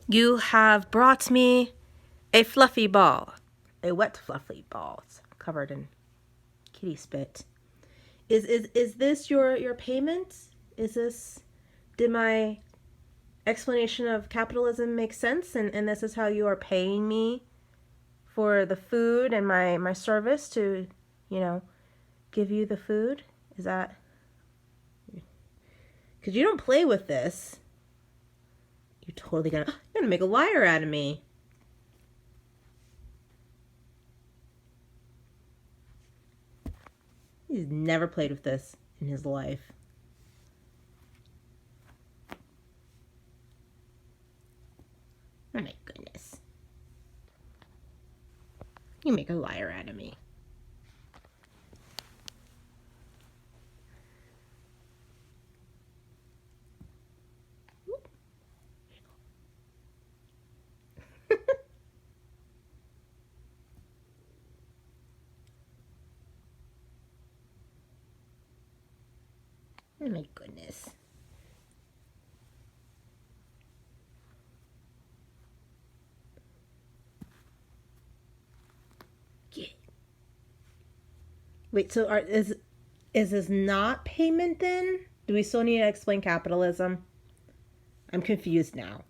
You have brought me a fluffy ball. A wet fluffy ball. It's covered in kitty spit. Is this your payment? Did my explanation of capitalism make sense, and this is how you are paying me for the food and my service to, you know, give you the food? Is that, because you don't play with this. You're gonna make a liar out of me. He's never played with this in his life. Oh my goodness. You make a liar out of me. Oh my goodness. Yeah. Wait, so is this not payment then? Do we still need to explain capitalism? I'm confused now.